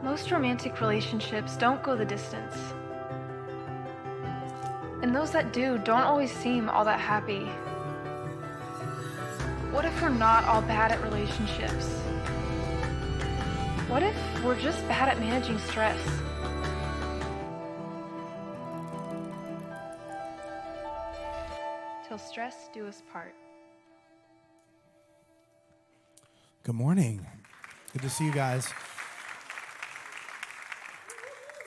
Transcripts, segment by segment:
Most romantic relationships don't go the distance. And those that do don't always seem all that happy. What if we're not all bad at relationships? What if we're just bad at managing stress? Till stress do us part. Good morning. Good to see you guys.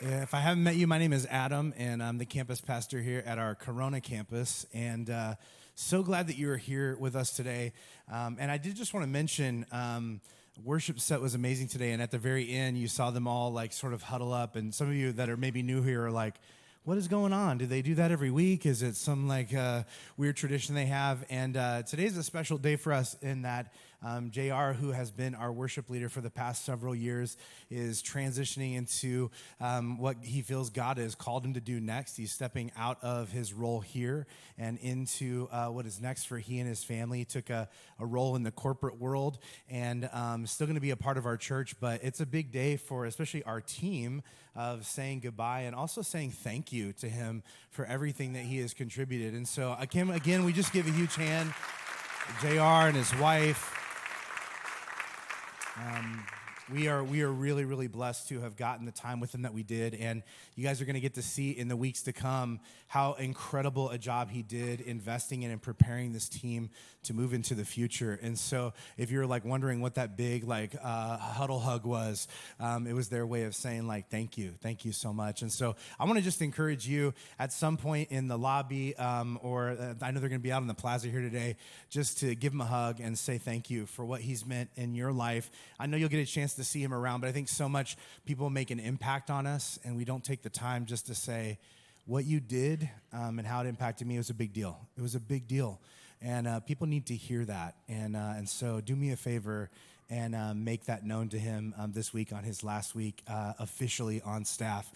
If I haven't met you, my name is Adam, and I'm the campus pastor here at our Corona campus, and so glad that you are here with us today. And I did just want to mention, worship set was amazing today, and at the very end, you saw them all like sort of huddle up, and some of you that are maybe new here are like, what is going on? Do they do that every week? Is it some like weird tradition they have? And today's a special day for us in that JR, who has been our worship leader for the past several years, is transitioning into what he feels God has called him to do next. He's stepping out of his role here and into what is next for he and his family. He took a role in the corporate world and still going to be a part of our church, but it's a big day for especially our team of saying goodbye and also saying thank you to him for everything that he has contributed. And so again, we just give a huge hand to JR and his wife. We are really, really blessed to have gotten the time with him that we did, and you guys are going to get to see in the weeks to come how incredible a job he did investing in and preparing this team to move into the future. And so if you're like wondering what that big like huddle hug was, it was their way of saying like thank you so much. And so I want to just encourage you at some point in the lobby or I know they're going to be out in the plaza here today, just to give him a hug and say thank you for what he's meant in your life. I know you'll get a chance to see him around, but I think so much people make an impact on us, and we don't take the time just to say what you did and how it impacted me. It was a big deal. It was a big deal, and people need to hear that. And so do me a favor and make that known to him this week on his last week officially on staff.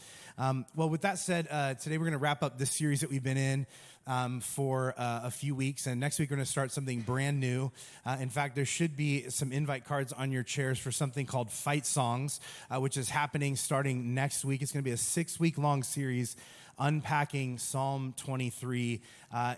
Well, with that said, today we're going to wrap up this series that we've been in for a few weeks, and next week we're going to start something brand new. In fact, there should be some invite cards on your chairs for something called Fight Songs, which is happening starting next week. It's going to be a 6-week-long series unpacking Psalm 23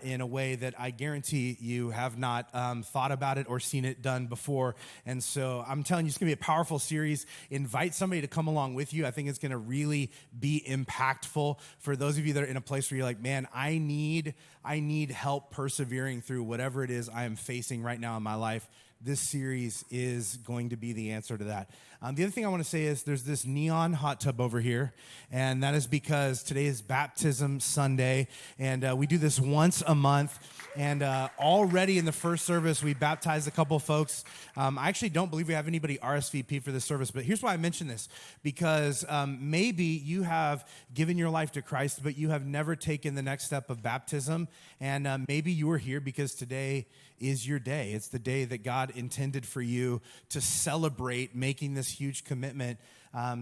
in a way that I guarantee you have not thought about it or seen it done before. And so I'm telling you, it's going to be a powerful series. Invite somebody to come along with you. I think it's going to really be impactful for those of you that are in a place where you're like, man, I need help persevering through whatever it is I am facing right now in my life. This series is going to be the answer to that. The other thing I want to say is there's this neon hot tub over here, and that is because today is Baptism Sunday, and we do this once a month. And already in the first service, we baptized a couple folks. I actually don't believe we have anybody RSVP for this service, but here's why I mention this. Because maybe you have given your life to Christ, but you have never taken the next step of baptism. And maybe you are here because today is your day. It's the day that God intended for you to celebrate making this huge commitment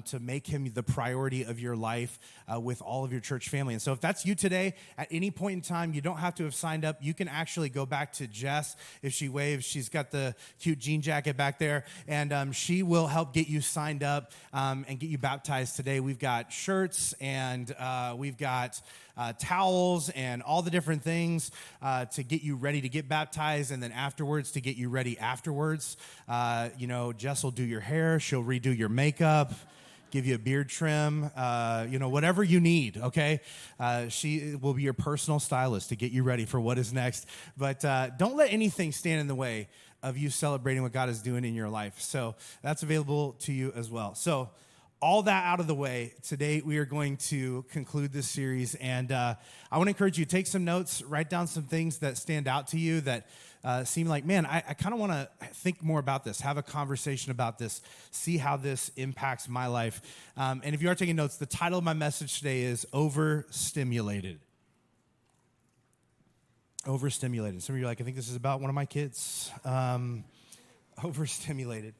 to make him the priority of your life with all of your church family. And so if that's you today, at any point in time, you don't have to have signed up. You can actually go back to Jess. If she waves, she's got the cute jean jacket back there, and she will help get you signed up and get you baptized today. We've got shirts, and we've got towels and all the different things to get you ready to get baptized, and then afterwards to get you ready afterwards. Jess will do your hair. She'll redo your makeup, give you a beard trim, whatever you need, okay? She will be your personal stylist to get you ready for what is next. But don't let anything stand in the way of you celebrating what God is doing in your life. So that's available to you as well. So all that out of the way, today we are going to conclude this series, and I want to encourage you to take some notes, write down some things that stand out to you that seem like, man, I kind of want to think more about this, have a conversation about this, see how this impacts my life. And if you are taking notes, the title of my message today is Overstimulated. Overstimulated. Some of you are like, I think this is about one of my kids. Overstimulated.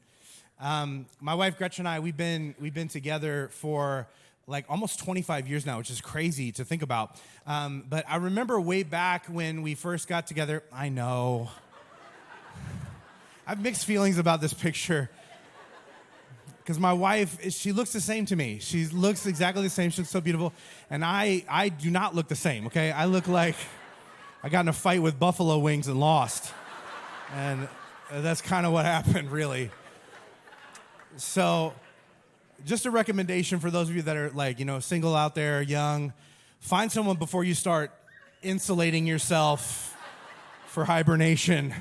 My wife Gretchen and I, we've been together for like almost 25 years now, which is crazy to think about. But I remember way back when we first got together. I know. I have mixed feelings about this picture. because my wife, she looks the same to me. She looks exactly the same. She's so beautiful. And I do not look the same, okay? I look like I got in a fight with buffalo wings and lost. And that's kind of what happened, really. So just a recommendation for those of you that are single out there, young, find someone before you start insulating yourself for hibernation.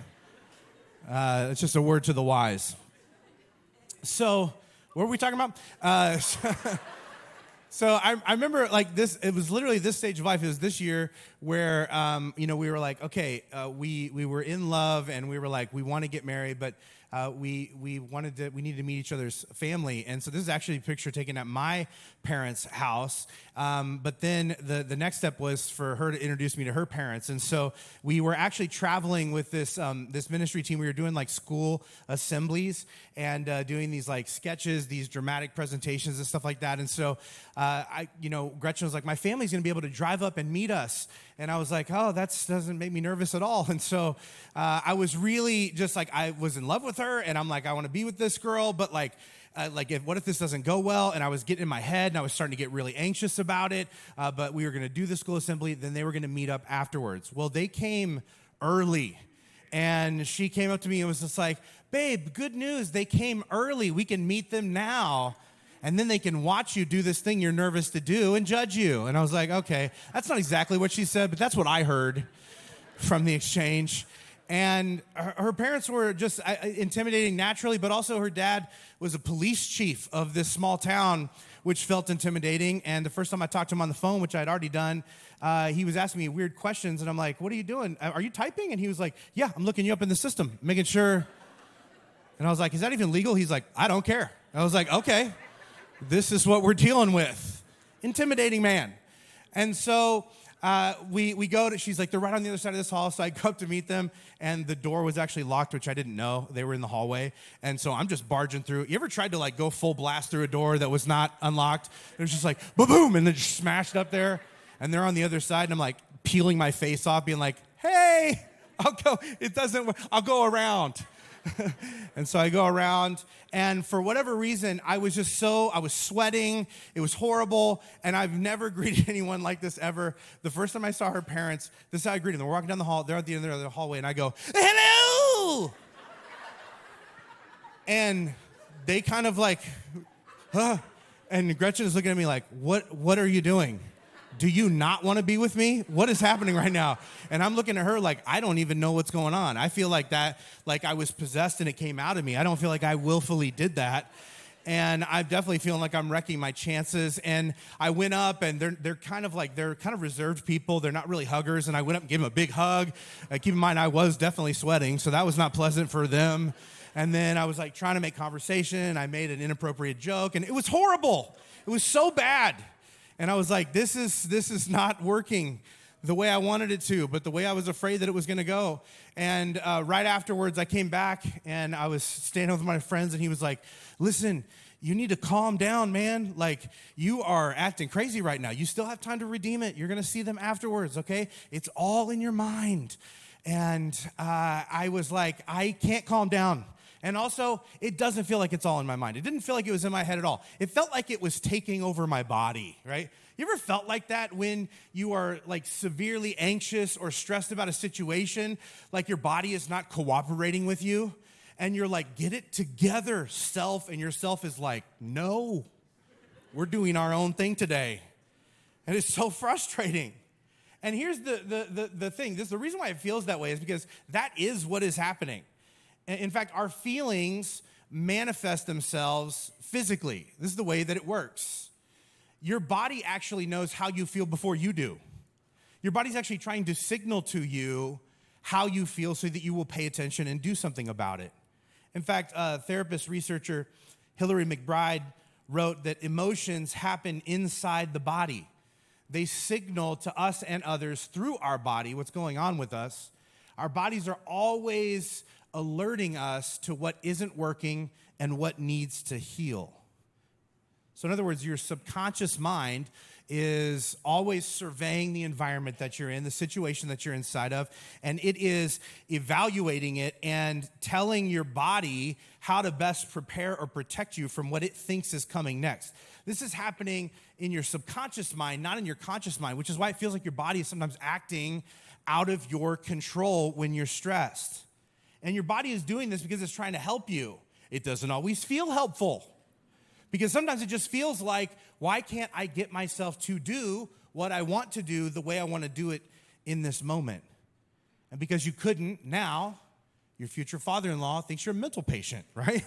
It's just a word to the wise. So, what were we talking about? So I remember this. It was literally this stage of life. It was this year where we were like, okay, we were in love and we were like, we want to get married, but we needed to meet each other's family. And so this is actually a picture taken at my parents' house. But then the next step was for her to introduce me to her parents. And so we were actually traveling with this ministry team. We were doing school assemblies and doing these sketches, these dramatic presentations and stuff like that. And so Gretchen was like, my family's going to be able to drive up and meet us. And I was like, oh, that doesn't make me nervous at all. And so I was really just I was in love with her, and I'm like, I want to be with this girl, but what if this doesn't go well? And I was getting in my head, and I was starting to get really anxious about it. But we were going to do the school assembly, then they were going to meet up afterwards. Well, they came early, and she came up to me and was just like, babe, good news, they came early. We can meet them now. And then they can watch you do this thing you're nervous to do and judge you. And I was like, okay, that's not exactly what she said, but that's what I heard from the exchange. And her parents were just intimidating naturally, but also her dad was a police chief of this small town, which felt intimidating. And the first time I talked to him on the phone, which I had already done, he was asking me weird questions. And I'm like, what are you doing? Are you typing? And he was like, yeah, I'm looking you up in the system, making sure. And I was like, is that even legal? He's like, I don't care. I was like, okay. This is what we're dealing with. Intimidating man. And so we go to, she's like, they're right on the other side of this hall. So I go up to meet them, and the door was actually locked, which I didn't know. They were in the hallway. And so I'm just barging through. You ever tried to go full blast through a door that was not unlocked? It was just boom, and then just smashed up there. And they're on the other side, and I'm peeling my face off, being like, hey, I'll go around. And so I go around, and for whatever reason, I was sweating. It was horrible, and I've never greeted anyone like this ever. The first time I saw her parents, this is how I greeted them. We're walking down the hall. They're at the end of the hallway, and I go, hello! And they kind of and Gretchen is looking at me like, what are you doing? Do you not want to be with me? What is happening right now? And I'm looking at her like, I don't even know what's going on. I feel like I was possessed and it came out of me. I don't feel like I willfully did that. And I'm definitely feeling like I'm wrecking my chances. And I went up, and they're kind of reserved people. They're not really huggers. And I went up and gave them a big hug. Keep in mind, I was definitely sweating, so that was not pleasant for them. And then I was trying to make conversation. I made an inappropriate joke, and it was horrible. It was so bad. And I was like, this is not working the way I wanted it to, but the way I was afraid that it was going to go. And right afterwards, I came back, and I was standing with my friends, and he was like, listen, you need to calm down, man. You are acting crazy right now. You still have time to redeem it. You're going to see them afterwards, okay? It's all in your mind. And I was like, I can't calm down. And also, it doesn't feel like it's all in my mind. It didn't feel like it was in my head at all. It felt like it was taking over my body, right? You ever felt like that when you are severely anxious or stressed about a situation, like your body is not cooperating with you? And you're like, get it together, self. And your self is like, no, we're doing our own thing today. And it's so frustrating. And here's the thing. The reason why it feels that way is because that is what is happening. In fact, our feelings manifest themselves physically. This is the way that it works. Your body actually knows how you feel before you do. Your body's actually trying to signal to you how you feel so that you will pay attention and do something about it. In fact, therapist researcher Hillary McBride wrote that emotions happen inside the body. They signal to us and others through our body what's going on with us. Our bodies are always alerting us to what isn't working and what needs to heal. So in other words, your subconscious mind is always surveying the environment that you're in, the situation that you're inside of, and it is evaluating it and telling your body how to best prepare or protect you from what it thinks is coming next. This is happening in your subconscious mind, not in your conscious mind, which is why it feels like your body is sometimes acting out of your control when you're stressed. And your body is doing this because it's trying to help you. It doesn't always feel helpful. Because sometimes it just feels like, why can't I get myself to do what I want to do the way I want to do it in this moment? And because you couldn't, now your future father-in-law thinks you're a mental patient, right?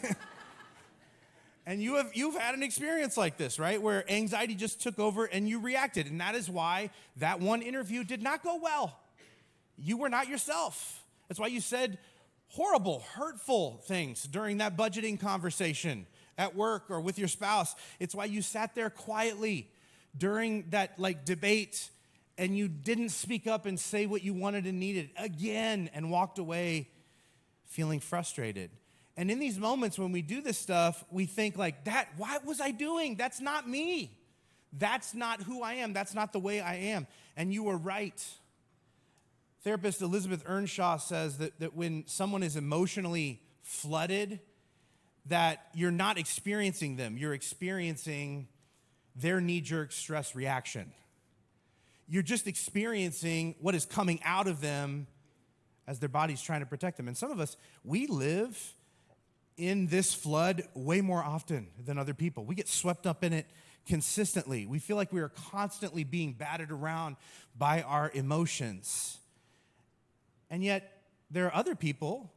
And you've had an experience like this, right? Where anxiety just took over and you reacted. And that is why that one interview did not go well. You were not yourself. That's why you said horrible, hurtful things during that budgeting conversation at work or with your spouse. It's why you sat there quietly during that debate and you didn't speak up and say what you wanted and needed again and walked away feeling frustrated. And in these moments when we do this stuff, we think what was I doing? That's not me. That's not who I am. That's not the way I am. And you were right. Therapist Elizabeth Earnshaw says that when someone is emotionally flooded, that you're not experiencing them, you're experiencing their knee-jerk stress reaction. You're just experiencing what is coming out of them as their body's trying to protect them. And some of us, we live in this flood way more often than other people. We get swept up in it consistently. We feel like we are constantly being battered around by our emotions. And yet, there are other people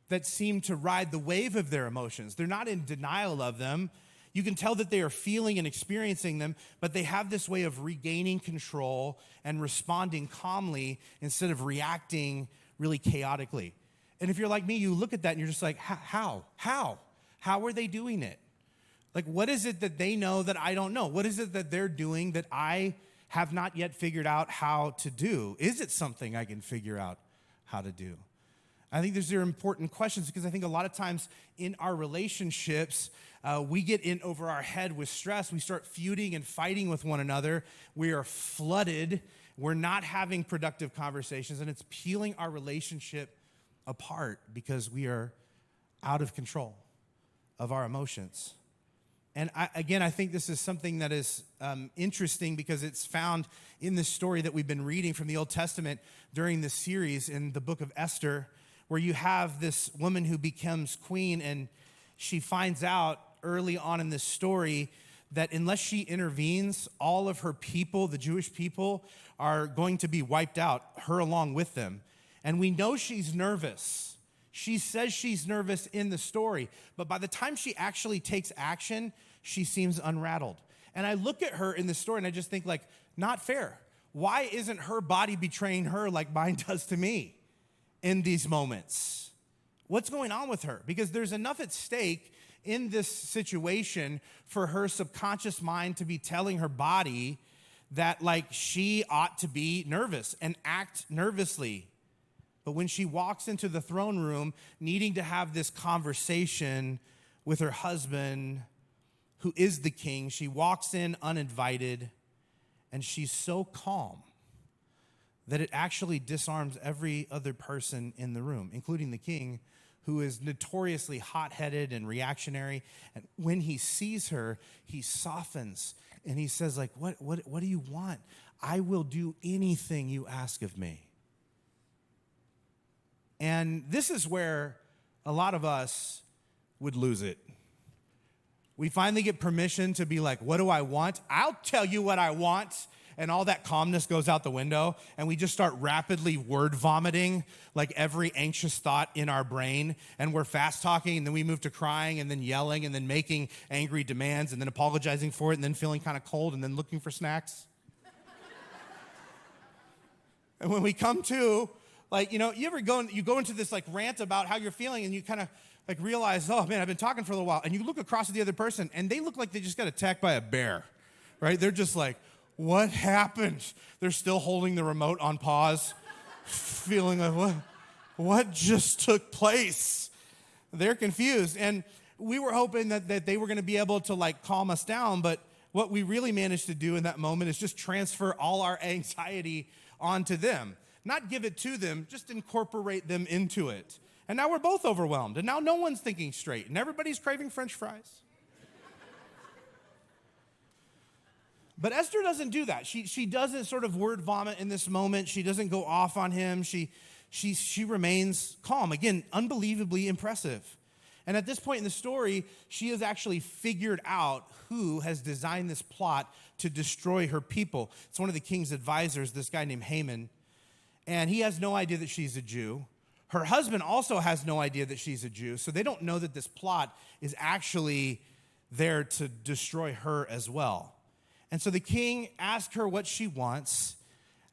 that seem to ride the wave of their emotions. They're not in denial of them. You can tell that they are feeling and experiencing them, but they have this way of regaining control and responding calmly instead of reacting really chaotically. And if you're like me, you look at that and you're just like, how? How are they doing it? What is it that they know that I don't know? What is it that they're doing that I have not yet figured out how to do? Is it something I can figure out how to do? I think these are important questions because I think a lot of times in our relationships, we get in over our head with stress. We start feuding and fighting with one another. We are flooded. We're not having productive conversations, and it's peeling our relationship apart because we are out of control of our emotions. And I think this is something that is interesting because it's found in the story that we've been reading from the Old Testament during this series in the book of Esther, where you have this woman who becomes queen, and she finds out early on in this story that unless she intervenes, all of her people, the Jewish people, are going to be wiped out, her along with them. And we know she's nervous. She says she's nervous in the story, but by the time she actually takes action, she seems unrattled. And I look at her in the story and I just think not fair. Why isn't her body betraying her like mine does to me in these moments? What's going on with her? Because there's enough at stake in this situation for her subconscious mind to be telling her body that she ought to be nervous and act nervously. But when she walks into the throne room needing to have this conversation with her husband, who is the king, she walks in uninvited, and she's so calm that it actually disarms every other person in the room, including the king, who is notoriously hot-headed and reactionary. And when he sees her, he softens, and he says, what do you want? I will do anything you ask of me. And this is where a lot of us would lose it. We finally get permission to be like, what do I want? I'll tell you what I want. And all that calmness goes out the window, and we just start rapidly word vomiting every anxious thought in our brain, and we're fast talking, and then we move to crying, and then yelling, and then making angry demands, and then apologizing for it, and then feeling kind of cold, and then looking for snacks. And when we come to, you ever go into this rant about how you're feeling, and you kind of realize, oh man, I've been talking for a little while, and you look across at the other person, and they look like they just got attacked by a bear, right? They're just what happened? They're still holding the remote on pause, feeling what just took place? They're confused. And we were hoping that they were going to be able to calm us down, but what we really managed to do in that moment is just transfer all our anxiety onto them. Not give it to them, just incorporate them into it. And now we're both overwhelmed, and now no one's thinking straight, and everybody's craving French fries. But Esther doesn't do that. She doesn't sort of word vomit in this moment. She doesn't go off on him. She remains calm. Again, unbelievably impressive. And at this point in the story, she has actually figured out who has designed this plot to destroy her people. It's one of the king's advisors, this guy named Haman. And he has no idea that she's a Jew. Her husband also has no idea that she's a Jew. So they don't know that this plot is actually there to destroy her as well. And so the king asks her what she wants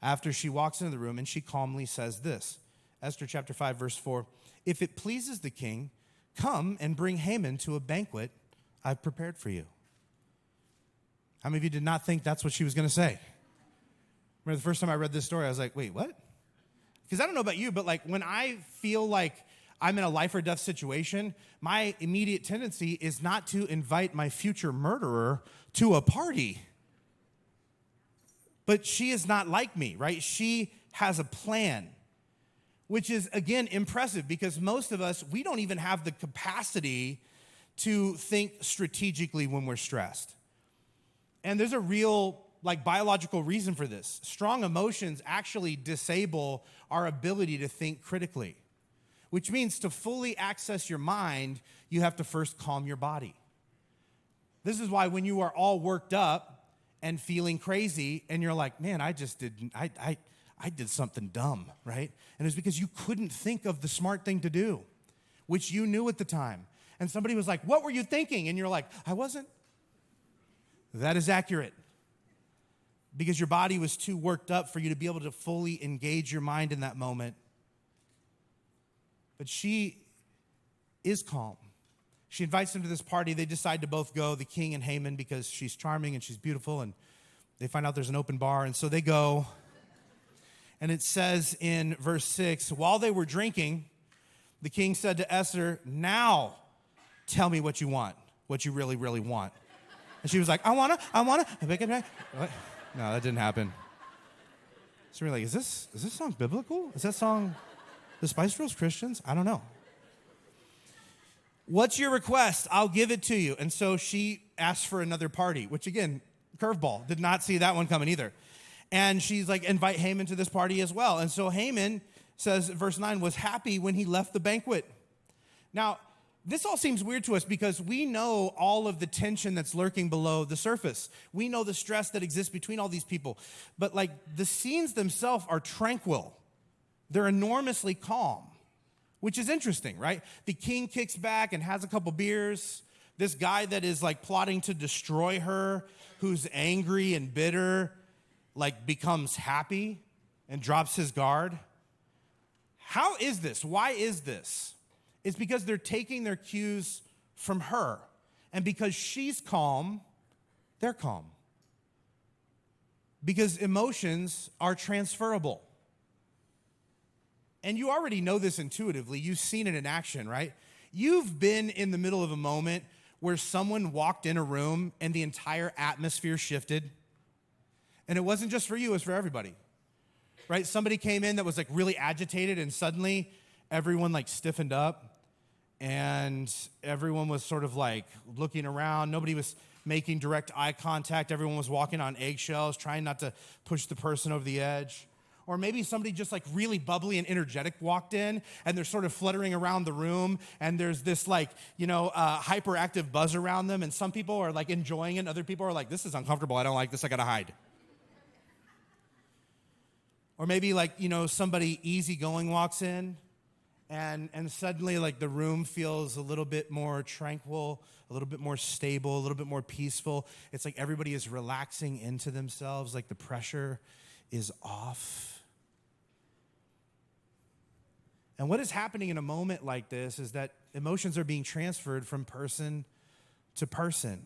after she walks into the room, and she calmly says this. Esther chapter 5, verse 4, "If it pleases the king, come and bring Haman to a banquet I've prepared for you." How many of you did not think that's what she was going to say? Remember the first time I read this story, I was like, wait, what? Because I don't know about you, but like when I feel like I'm in a life or death situation, my immediate tendency is not to invite my future murderer to a party. But she is not like me, right? She has a plan, which is, again, impressive because most of us, we don't even have the capacity to think strategically when we're stressed. And there's a real, biological reason for this. Strong emotions actually disable our ability to think critically, which means to fully access your mind, you have to first calm your body. This is why when you are all worked up and feeling crazy, and you're like, man, I did something dumb, right? And it's because you couldn't think of the smart thing to do, which you knew at the time. And somebody was like, what were you thinking? And you're like, I wasn't. That is accurate. Because your body was too worked up for you to be able to fully engage your mind in that moment. But she is calm. She invites him to this party. They decide to both go, the king and Haman, because she's charming and she's beautiful, and they find out there's an open bar, and so they go. And it says in verse 6, while they were drinking, the king said to Esther, now tell me what you want, what you really, really want. And she was like, I wanna. What? No, that didn't happen. So we're like, is this song biblical? Is that song the Spice Girls Christians? I don't know. What's your request? I'll give it to you. And so she asked for another party, which again, curveball. Did not see that one coming either. And she's like, invite Haman to this party as well. And so Haman says, verse 9, was happy when he left the banquet. Now, this all seems weird to us because we know all of the tension that's lurking below the surface. We know the stress that exists between all these people. But the scenes themselves are tranquil. They're enormously calm. Which is interesting, right? The king kicks back and has a couple beers. This guy that is plotting to destroy her, who's angry and bitter, becomes happy and drops his guard. How is this? Why is this? It's because they're taking their cues from her. And because she's calm, they're calm. Because emotions are transferable. And you already know this intuitively. You've seen it in action, right? You've been in the middle of a moment where someone walked in a room and the entire atmosphere shifted. And it wasn't just for you, it was for everybody, right? Somebody came in that was really agitated, and suddenly everyone stiffened up, and everyone was sort of looking around. Nobody was making direct eye contact. Everyone was walking on eggshells, trying not to push the person over the edge. Or maybe somebody just really bubbly and energetic walked in, and they're sort of fluttering around the room, and there's this hyperactive buzz around them, and some people are enjoying it, and other people are like, this is uncomfortable, I don't like this, I gotta hide. Or maybe somebody easygoing walks in, and suddenly the room feels a little bit more tranquil, a little bit more stable, a little bit more peaceful. It's everybody is relaxing into themselves, the pressure is off. And what is happening in a moment like this is that emotions are being transferred from person to person.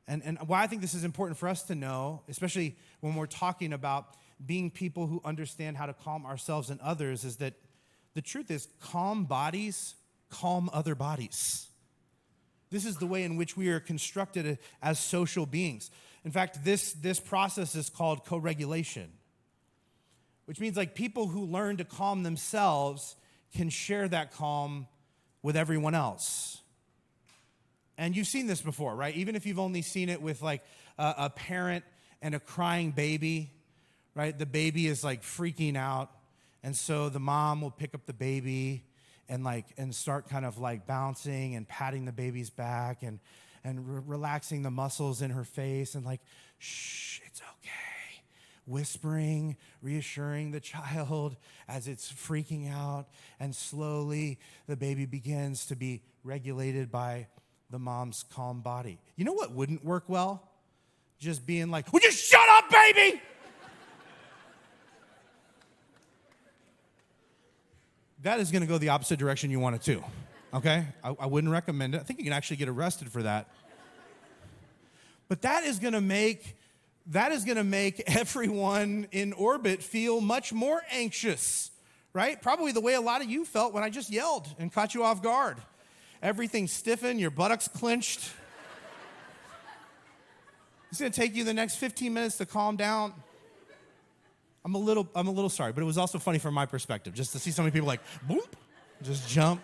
And why I think this is important for us to know, especially when we're talking about being people who understand how to calm ourselves and others, is that the truth is calm bodies calm other bodies. This is the way in which we are constructed as social beings. In fact, this process is called co-regulation, which means like people who learn to calm themselves can share that calm with everyone else. And you've seen this before, right? Even if you've only seen it with like a parent and a crying baby, right? The baby is like freaking out. And so the mom will pick up the baby and start kind of like bouncing and patting the baby's back and relaxing the muscles in her face and like, shh, it's okay. Whispering, reassuring the child as it's freaking out. And slowly the baby begins to be regulated by the mom's calm body. You know what wouldn't work well? Just being like, would you shut up, baby? That is going to go the opposite direction you want it to, okay? I wouldn't recommend it. I think you can actually get arrested for that. But that is going to make everyone in orbit feel much more anxious, right? Probably the way a lot of you felt when I just yelled and caught you off guard. Everything stiffened, your buttocks clenched. It's going to take you the next 15 minutes to calm down. I'm a little sorry, but it was also funny from my perspective, just to see so many people like, boop, just jump.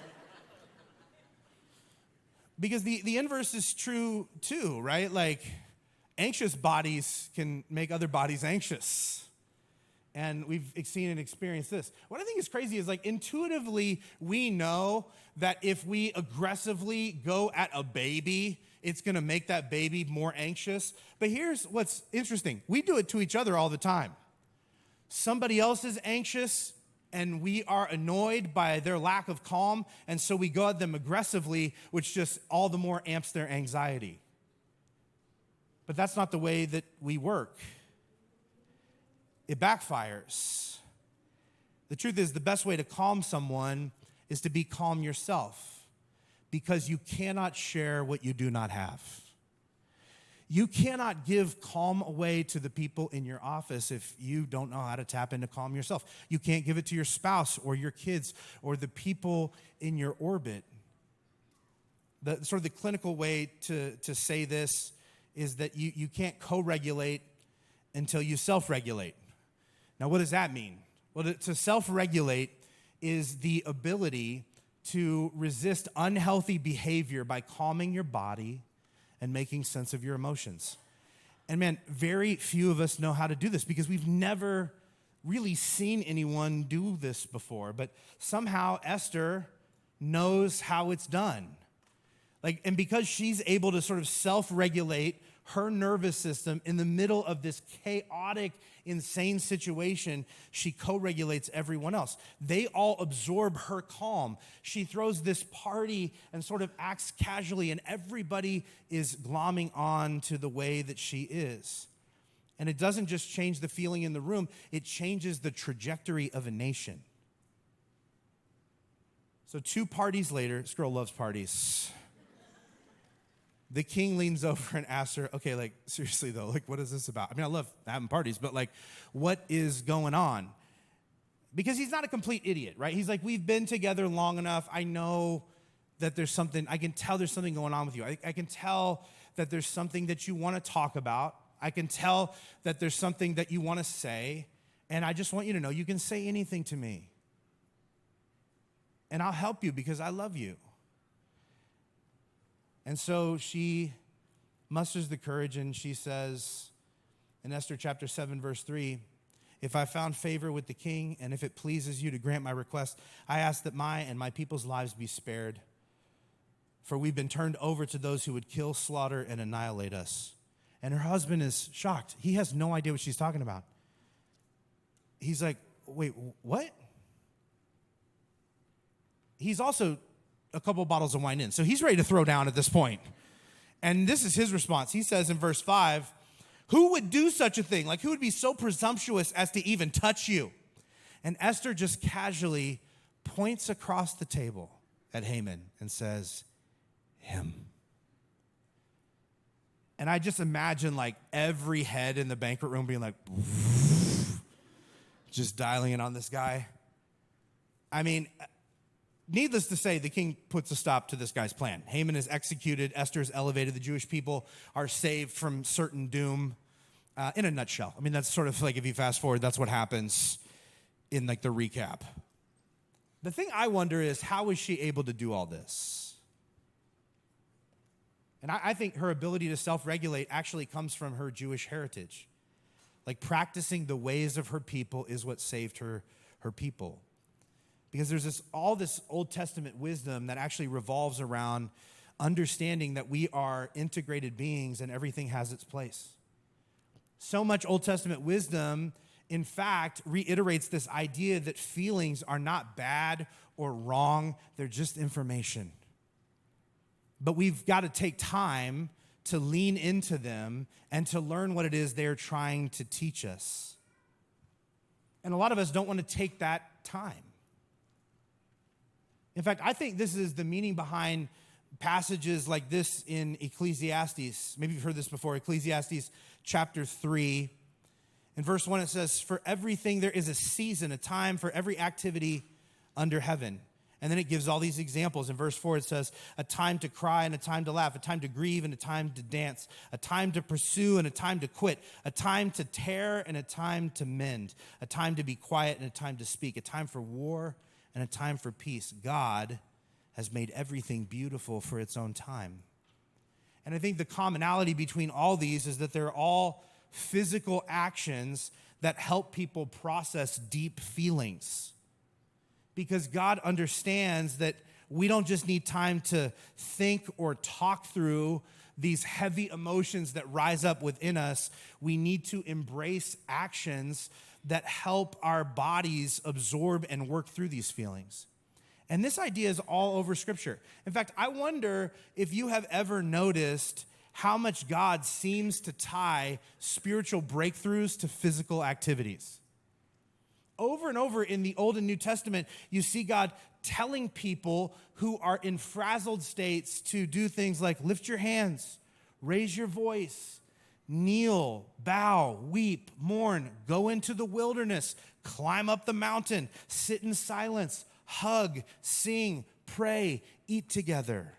Because the inverse is true too, right? Like, anxious bodies can make other bodies anxious. And we've seen and experienced this. What I think is crazy is like intuitively we know that if we aggressively go at a baby, it's gonna make that baby more anxious. But here's what's interesting. We do it to each other all the time. Somebody else is anxious and we are annoyed by their lack of calm, and so we go at them aggressively, which just all the more amps their anxiety. But that's not the way that we work. It backfires. The truth is, the best way to calm someone is to be calm yourself, because you cannot share what you do not have. You cannot give calm away to the people in your office if you don't know how to tap into calm yourself. You can't give it to your spouse or your kids or the people in your orbit. The sort of the clinical way to say this is that you can't co-regulate until you self-regulate. Now, what does that mean? Well, to self-regulate is the ability to resist unhealthy behavior by calming your body and making sense of your emotions. And man, very few of us know how to do this because we've never really seen anyone do this before. But somehow Esther knows how it's done. And because she's able to sort of self-regulate her nervous system in the middle of this chaotic, insane situation, she co-regulates everyone else. They all absorb her calm. She throws this party and sort of acts casually, and everybody is glomming on to the way that she is. And it doesn't just change the feeling in the room, it changes the trajectory of a nation. So 2 parties later, this girl loves parties. The king leans over and asks her, okay, seriously though, what is this about? I mean, I love having parties, but what is going on? Because he's not a complete idiot, right? He's like, we've been together long enough. I know that there's something, I can tell there's something going on with you. I can tell that there's something that you want to talk about. I can tell that there's something that you want to say. And I just want you to know you can say anything to me. And I'll help you because I love you. And so she musters the courage and she says in Esther chapter 7, verse 3, if I found favor with the king and if it pleases you to grant my request, I ask that my and my people's lives be spared. For we've been turned over to those who would kill, slaughter, and annihilate us. And her husband is shocked. He has no idea what she's talking about. He's like, wait, what? He's also a couple bottles of wine in. So he's ready to throw down at this point. And this is his response. He says in verse 5, who would do such a thing? Who would be so presumptuous as to even touch you? And Esther just casually points across the table at Haman and says, him. And I just imagine every head in the banquet room being just dialing in on this guy. I mean, needless to say, the king puts a stop to this guy's plan. Haman is executed. Esther is elevated. The Jewish people are saved from certain doom. In a nutshell. I mean, that's sort of like if you fast forward, that's what happens in like the recap. The thing I wonder is, how is she able to do all this? And I think her ability to self-regulate actually comes from her Jewish heritage. Like practicing the ways of her people is what saved her people. Because there's all this Old Testament wisdom that actually revolves around understanding that we are integrated beings and everything has its place. So much Old Testament wisdom, in fact, reiterates this idea that feelings are not bad or wrong, they're just information. But we've got to take time to lean into them and to learn what it is they're trying to teach us. And a lot of us don't want to take that time. In fact, I think this is the meaning behind passages like this in Ecclesiastes. Maybe you've heard this before. Ecclesiastes chapter 3. In verse 1 it says, "For everything there is a season, a time for every activity under heaven." And then it gives all these examples. In verse 4 it says, "A time to cry and a time to laugh, a time to grieve and a time to dance, a time to pursue and a time to quit, a time to tear and a time to mend, a time to be quiet and a time to speak, a time for war and a time for peace. God has made everything beautiful for its own time." And I think the commonality between all these is that they're all physical actions that help people process deep feelings. Because God understands that we don't just need time to think or talk through these heavy emotions that rise up within us. We need to embrace actions that help our bodies absorb and work through these feelings. And this idea is all over Scripture. In fact, I wonder if you have ever noticed how much God seems to tie spiritual breakthroughs to physical activities. Over and over in the Old and New Testament, you see God telling people who are in frazzled states to do things like lift your hands, raise your voice, kneel, bow, weep, mourn, go into the wilderness, climb up the mountain, sit in silence, hug, sing, pray, eat together.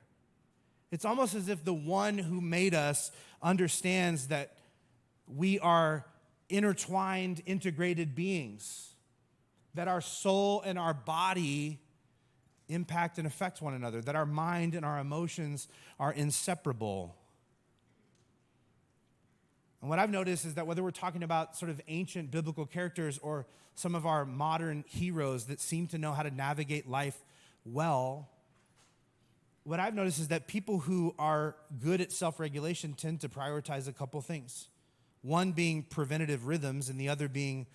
It's almost as if the one who made us understands that we are intertwined, integrated beings, that our soul and our body impact and affect one another, that our mind and our emotions are inseparable. And what I've noticed is that whether we're talking about sort of ancient biblical characters or some of our modern heroes that seem to know how to navigate life well, what I've noticed is that people who are good at self-regulation tend to prioritize a couple things. One being preventative rhythms and the other being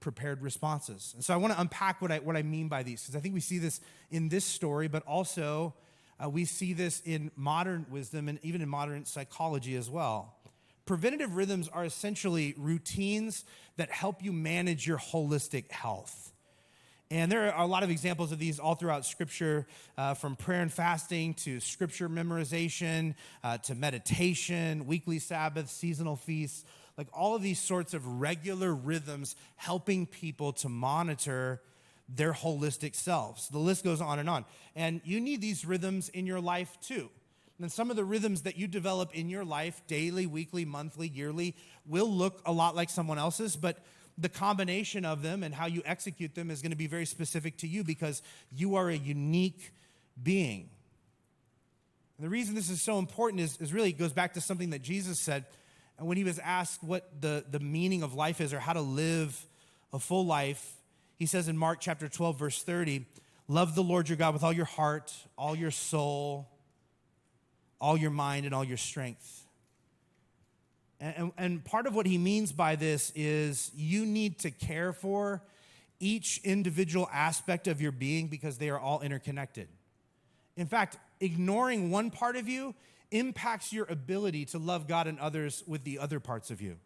prepared responses. And so I want to unpack what I mean by these, because I think we see this in this story, but also we see this in modern wisdom and even in modern psychology as well. Preventative rhythms are essentially routines that help you manage your holistic health. And there are a lot of examples of these all throughout Scripture, from prayer and fasting to Scripture memorization, to meditation, weekly Sabbath, seasonal feasts, like all of these sorts of regular rhythms helping people to monitor their holistic selves. The list goes on. And you need these rhythms in your life too. And some of the rhythms that you develop in your life, daily, weekly, monthly, yearly, will look a lot like someone else's, but the combination of them and how you execute them is going to be very specific to you because you are a unique being. And the reason this is so important is really it goes back to something that Jesus said when he was asked what the meaning of life is or how to live a full life. He says in Mark chapter 12, verse 30, "Love the Lord your God with all your heart, all your soul, all your mind, and all your strength." And part of what he means by this is you need to care for each individual aspect of your being because they are all interconnected. In fact, ignoring one part of you impacts your ability to love God and others with the other parts of you. Have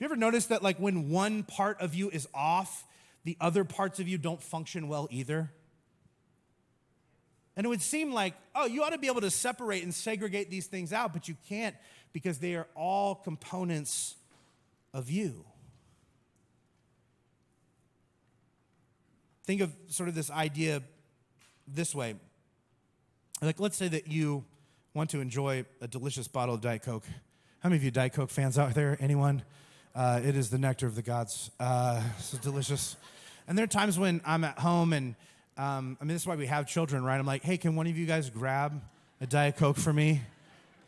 you ever noticed that like when one part of you is off, the other parts of you don't function well either? And it would seem like, oh, you ought to be able to separate and segregate these things out, but you can't because they are all components of you. Think of sort of this idea this way. Like, let's say that you want to enjoy a delicious bottle of Diet Coke. How many of you Diet Coke fans out there? Anyone? It is the nectar of the gods. So delicious. And there are times when I'm at home and, this is why we have children, right? I'm like, hey, can one of you guys grab a Diet Coke for me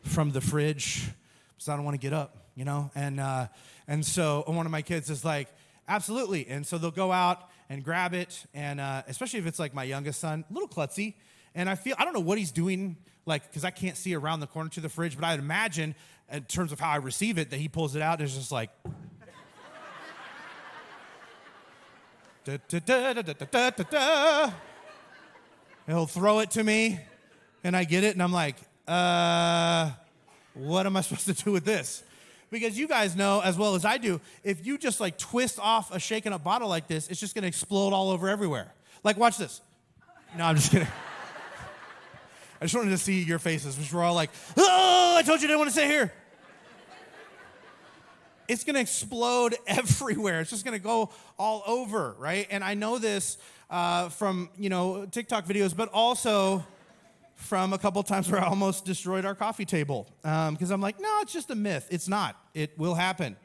from the fridge? Because I don't want to get up, you know? And so one of my kids is like, absolutely. And so they'll go out and grab it. And especially if it's like my youngest son, a little klutzy. And I don't know what he's doing, like, because I can't see around the corner to the fridge, but I'd imagine, in terms of how I receive it, that he pulls it out and it's just like, da, da, da, da, da, da, da, da. He'll throw it to me, and I get it, and I'm like, what am I supposed to do with this? Because you guys know, as well as I do, if you just like twist off a shaken up bottle like this, it's just going to explode all over everywhere. Like, watch this. No, I'm just kidding. I just wanted to see your faces, which were all like, oh, I told you I didn't want to sit here. It's going to explode everywhere. It's just going to go all over, right? And I know this from, TikTok videos, but also from a couple times where I almost destroyed our coffee table. Because I'm like, no, it's just a myth. It's not. It will happen.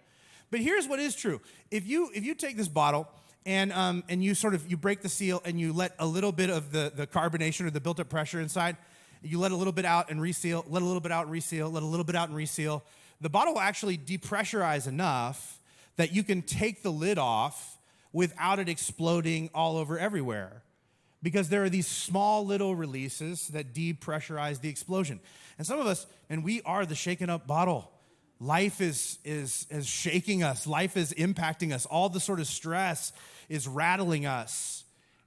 But here's what is true. If you take this bottle and you break the seal and you let a little bit of the carbonation or the built-up pressure inside, you let a little bit out and reseal, let a little bit out and reseal, let a little bit out and reseal, the bottle will actually depressurize enough that you can take the lid off without it exploding all over everywhere. Because there are these small little releases that depressurize the explosion. And some of us, and we are the shaken up bottle. Life is shaking us. Life is impacting us. All the sort of stress is rattling us.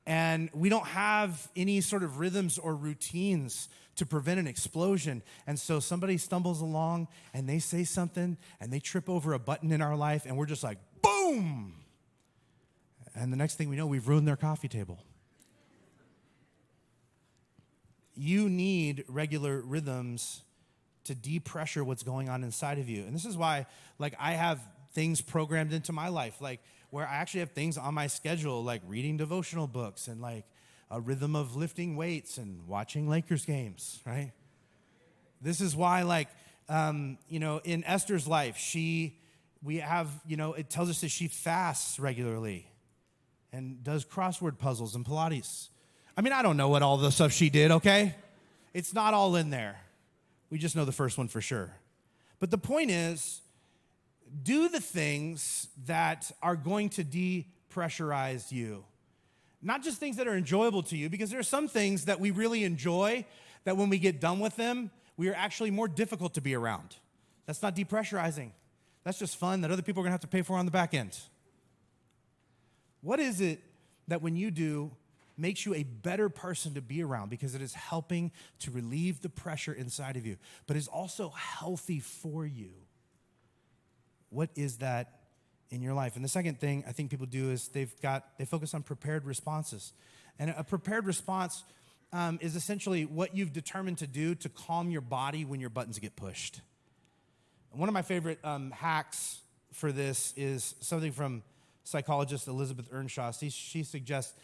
And we don't have any sort of rhythms or routines to prevent an explosion. And so somebody stumbles along and they say something and they trip over a button in our life and we're just like, boom! And the next thing we know, we've ruined their coffee table. You need regular rhythms to depressure what's going on inside of you. And this is why, I have things programmed into my life, where I actually have things on my schedule, like reading devotional books and a rhythm of lifting weights and watching Lakers games, right? This is why, in Esther's life, it tells us that she fasts regularly and does crossword puzzles and Pilates. I don't know what all the stuff she did, okay? It's not all in there. We just know the first one for sure. But the point is, do the things that are going to depressurize you. Not just things that are enjoyable to you, because there are some things that we really enjoy that when we get done with them, we are actually more difficult to be around. That's not depressurizing. That's just fun that other people are going to have to pay for on the back end. What is it that when you do makes you a better person to be around because it is helping to relieve the pressure inside of you, but is also healthy for you? What is that in your life? And the second thing I think people do is they focus on prepared responses. And a prepared response is essentially what you've determined to do to calm your body when your buttons get pushed. One of my favorite hacks for this is something from psychologist Elizabeth Earnshaw. She suggests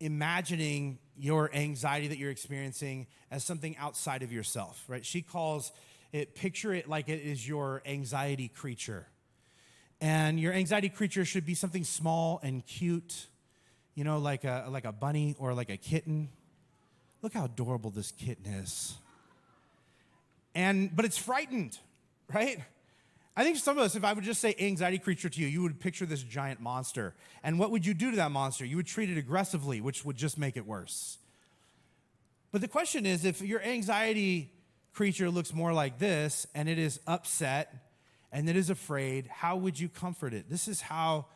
imagining your anxiety that you're experiencing as something outside of yourself, right? She calls it, picture it like it is your anxiety creature. And your anxiety creature should be something small and cute, like a bunny or like a kitten. Look how adorable this kitten is. But it's frightened, right? I think some of us, if I would just say anxiety creature to you, you would picture this giant monster. And what would you do to that monster? You would treat it aggressively, which would just make it worse. But the question is, if your anxiety creature looks more like this, and it is upset, and it is afraid, how would you comfort it? This is how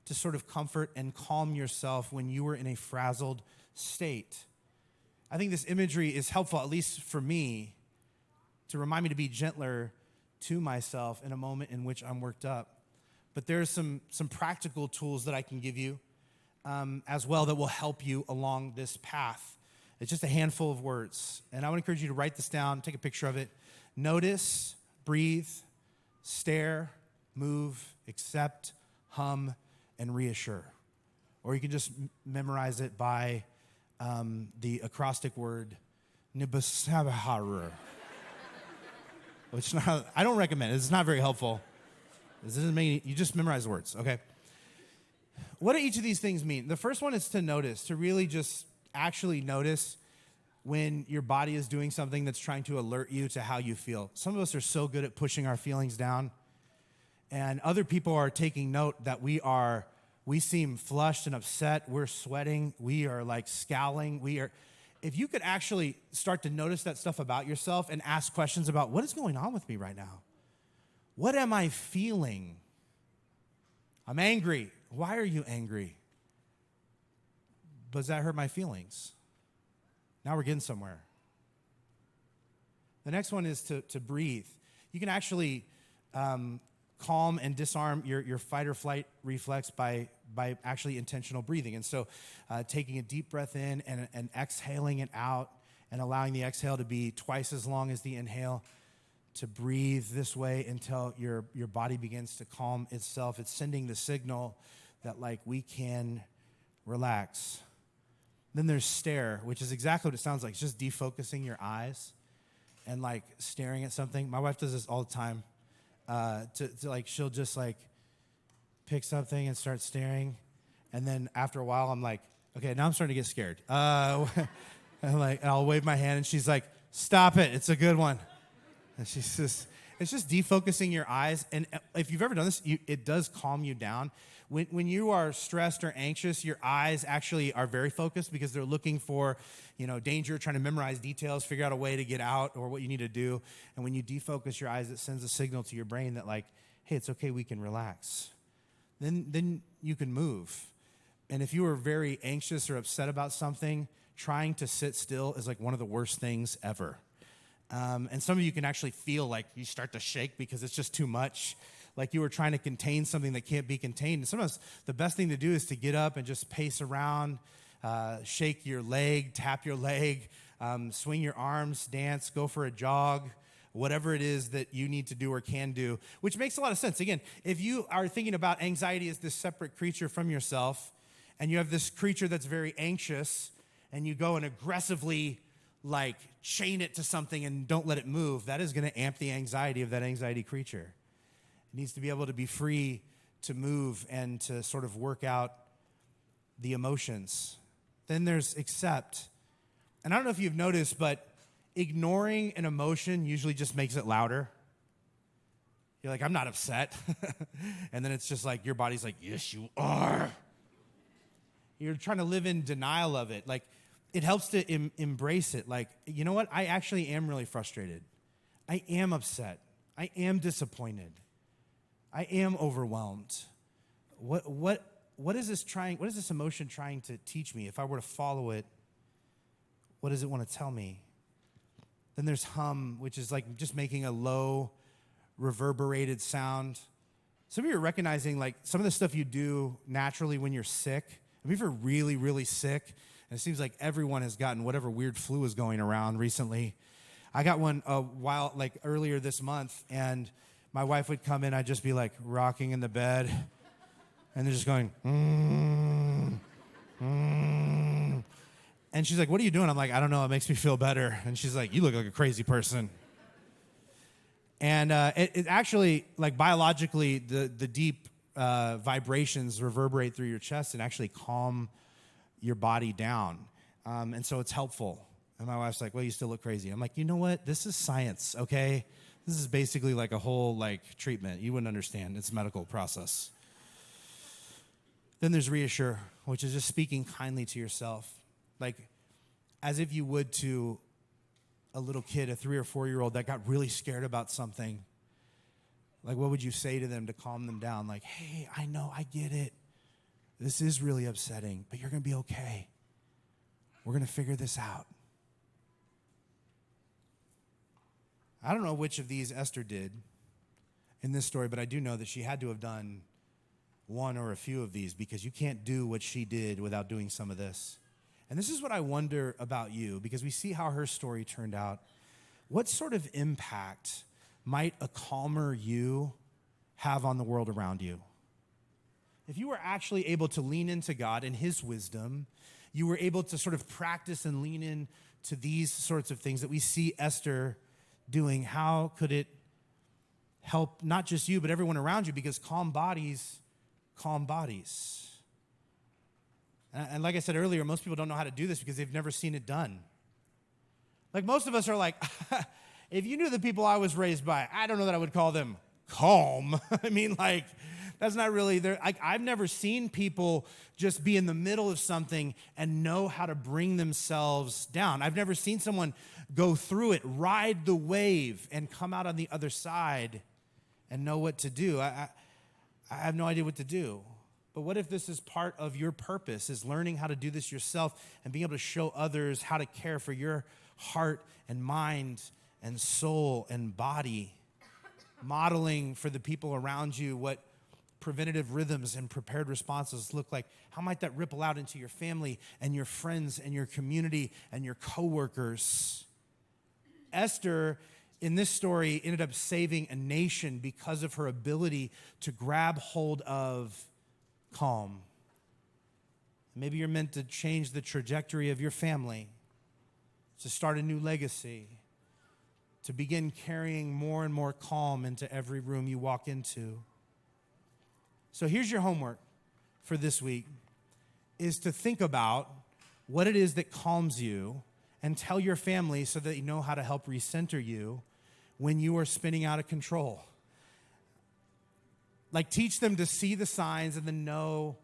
to sort of comfort and calm yourself when you are in a frazzled state. I think this imagery is helpful, at least for me, to remind me to be gentler to myself in a moment in which I'm worked up. But there's some practical tools that I can give you as well that will help you along this path. It's just a handful of words. And I want to encourage you to write this down, take a picture of it. Notice, breathe, stare, move, accept, hum, and reassure. Or you can just memorize it by the acrostic word Nibasabahara, which I don't recommend. It's not very helpful. This doesn't mean you just memorize the words, okay? What do each of these things mean? The first one is to notice, to really just actually notice when your body is doing something that's trying to alert you to how you feel. Some of us are so good at pushing our feelings down, and other people are taking note that we seem flushed and upset, we're sweating, we are like scowling, if you could actually start to notice that stuff about yourself and ask questions about what is going on with me right now? What am I feeling? I'm angry. Why are you angry? Does that hurt my feelings? Now we're getting somewhere. The next one is to breathe. You can actually calm and disarm your fight or flight reflex by actually intentional breathing. And so taking a deep breath in and exhaling it out and allowing the exhale to be twice as long as the inhale, to breathe this way until your body begins to calm itself. It's sending the signal that like we can relax. Then there's stare, which is exactly what it sounds like. It's just defocusing your eyes and like staring at something. My wife does this all the time. She'll just like pick something and start staring. And then after a while, I'm like, okay, now I'm starting to get scared. And I'll wave my hand and she's like, stop it, it's a good one. And it's just defocusing your eyes. And if you've ever done this, it does calm you down. When you are stressed or anxious, your eyes actually are very focused because they're looking for, danger, trying to memorize details, figure out a way to get out or what you need to do. And when you defocus your eyes, it sends a signal to your brain that like, hey, it's okay, we can relax. Then you can move. And if you are very anxious or upset about something, trying to sit still is like one of the worst things ever. And some of you can actually feel like you start to shake because it's just too much. Like you were trying to contain something that can't be contained. And sometimes the best thing to do is to get up and just pace around, shake your leg, tap your leg, swing your arms, dance, go for a jog, whatever it is that you need to do or can do, which makes a lot of sense. Again, if you are thinking about anxiety as this separate creature from yourself, and you have this creature that's very anxious, and you go and aggressively like chain it to something and don't let it move, that is going to amp the anxiety of that anxiety creature. It needs to be able to be free to move and to sort of work out the emotions. Then there's accept. And I don't know if you've noticed, but ignoring an emotion usually just makes it louder. You're like, I'm not upset. And then it's just like, your body's like, yes, you are. You're trying to live in denial of it. Like, it helps to embrace it. Like, you know what? I actually am really frustrated. I am upset. I am disappointed. I am overwhelmed. What is this emotion trying to teach me? If I were to follow it, what does it want to tell me? Then there's hum, which is like just making a low, reverberated sound. Some of you are recognizing like some of the stuff you do naturally when you're sick. If you're really, really sick, and it seems like everyone has gotten whatever weird flu is going around recently. I got one earlier this month, and my wife would come in, I'd just be like rocking in the bed, and they're just going, And she's like, what are you doing? I'm like, I don't know, it makes me feel better. And she's like, you look like a crazy person. And it actually, like biologically, the deep vibrations reverberate through your chest and actually calm your body down. And so it's helpful. And my wife's like, well, you still look crazy. I'm like, you know what? This is science, okay? This is basically like a whole treatment. You wouldn't understand. It's a medical process. Then there's reassure, which is just speaking kindly to yourself. Like as if you would to a little kid, a 3 or 4 year old that got really scared about something. Like what would you say to them to calm them down? Like, hey, I know, I get it. This is really upsetting, but you're going to be okay. We're going to figure this out. I don't know which of these Esther did in this story, but I do know that she had to have done one or a few of these because you can't do what she did without doing some of this. And this is what I wonder about you, because we see how her story turned out. What sort of impact might a calmer you have on the world around you? If you were actually able to lean into God and his wisdom you were able to sort of practice and lean in to these sorts of things that we see Esther doing, how could it help not just you, but everyone around you? Because calm bodies calm bodies. And like I said earlier, most people don't know how to do this because they've never seen it done. Like most of us are like, if you knew the people I was raised by, I don't know that I would call them calm. I mean, like, that's not really there. I've never seen people just be in the middle of something and know how to bring themselves down. I've never seen someone go through it, ride the wave, and come out on the other side and know what to do. I have no idea what to do. But what if this is part of your purpose, is learning how to do this yourself and being able to show others how to care for your heart and mind and soul and body, modeling for the people around you what preventative rhythms and prepared responses look like? How might that ripple out into your family and your friends and your community and your coworkers? Esther, in this story, ended up saving a nation because of her ability to grab hold of calm. Maybe you're meant to change the trajectory of your family, to start a new legacy, to begin carrying more and more calm into every room you walk into. So here's your homework for this week, is to think about what it is that calms you and tell your family so that you know how to help recenter you when you are spinning out of control. Like, teach them to see the signs and then know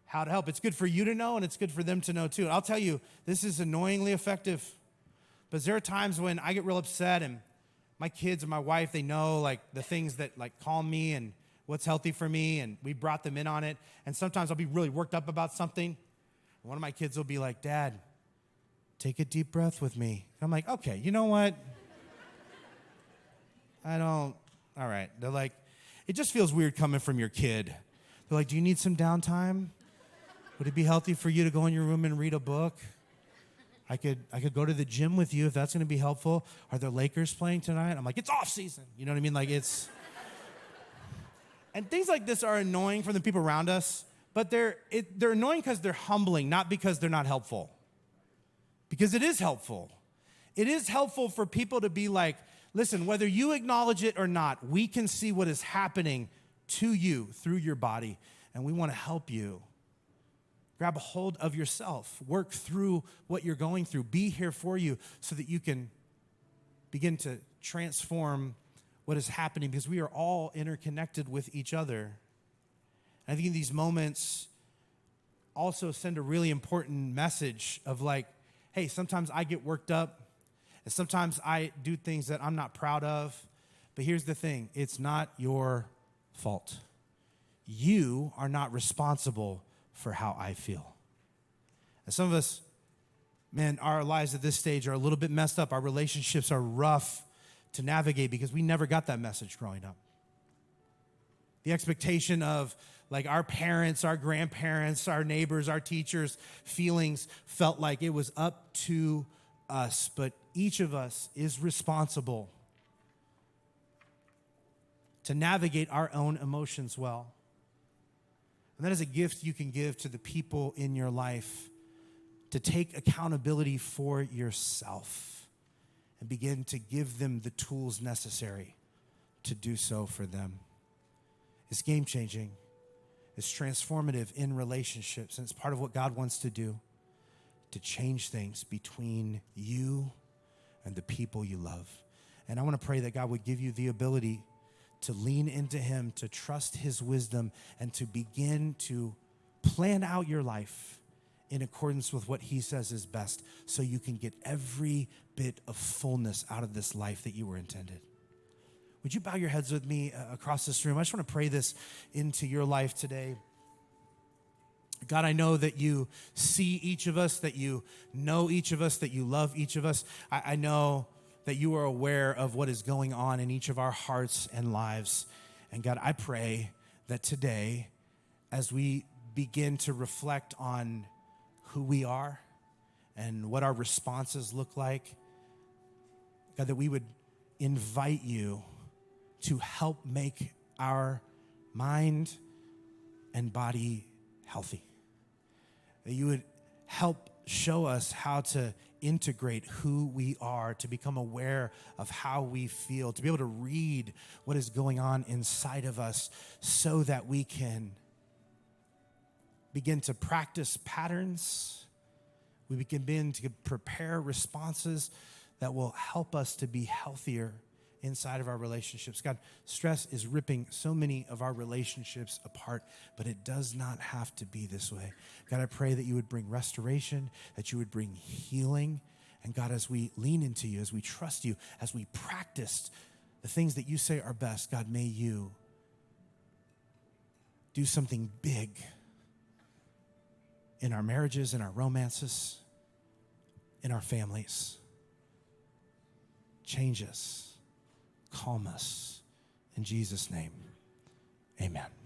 how to help. It's good for you to know, and it's good for them to know too. And I'll tell you, this is annoyingly effective. But there are times when I get real upset, and my kids and my wife, they know like the things that like calm me and what's healthy for me, and we brought them in on it. And sometimes I'll be really worked up about something. One of my kids will be like, "Dad, take a deep breath with me." And I'm like, "Okay, you know what? All right." They're like, it just feels weird coming from your kid. They're like, "Do you need some downtime? Would it be healthy for you to go in your room and read a book? I could go to the gym with you if that's going to be helpful. Are the Lakers playing tonight?" I'm like, "It's off season." You know what I mean? Like, it's... And things like this are annoying for the people around us, but they're annoying because they're humbling, not because they're not helpful. Because it is helpful. It is helpful for people to be like, listen, whether you acknowledge it or not, we can see what is happening to you through your body, and we want to help you. Grab a hold of yourself. Work through what you're going through. Be here for you so that you can begin to transform what is happening, because we are all interconnected with each other. And I think in these moments also send a really important message of like, hey, sometimes I get worked up, and sometimes I do things that I'm not proud of. But here's the thing, it's not your fault. You are not responsible for how I feel. And some of us, man, our lives at this stage are a little bit messed up. Our relationships are rough to navigate because we never got that message growing up. The expectation of like our parents, our grandparents, our neighbors, our teachers' feelings felt like it was up to us, but each of us is responsible to navigate our own emotions well. And that is a gift you can give to the people in your life, to take accountability for yourself and begin to give them the tools necessary to do so for them. It's game-changing. It's transformative in relationships, and it's part of what God wants to do, to change things between you and the people you love. And I want to pray that God would give you the ability to lean into him, to trust his wisdom, and to begin to plan out your life in accordance with what he says is best, so you can get every bit of fullness out of this life that you were intended. Would you bow your heads with me across this room? I just want to pray this into your life today. God, I know that you see each of us, that you know each of us, that you love each of us. I know that you are aware of what is going on in each of our hearts and lives. And God, I pray that today, as we begin to reflect on who we are and what our responses look like, God, that we would invite you to help make our mind and body healthy. That you would help show us how to integrate who we are, to become aware of how we feel, to be able to read what is going on inside of us so that we can begin to practice patterns. We can begin to prepare responses that will help us to be healthier inside of our relationships. God, stress is ripping so many of our relationships apart, but it does not have to be this way. God, I pray that you would bring restoration, that you would bring healing. And God, as we lean into you, as we trust you, as we practice the things that you say are best, God, may you do something big in our marriages, in our romances, in our families. Change us. Calm us. In Jesus' name, amen.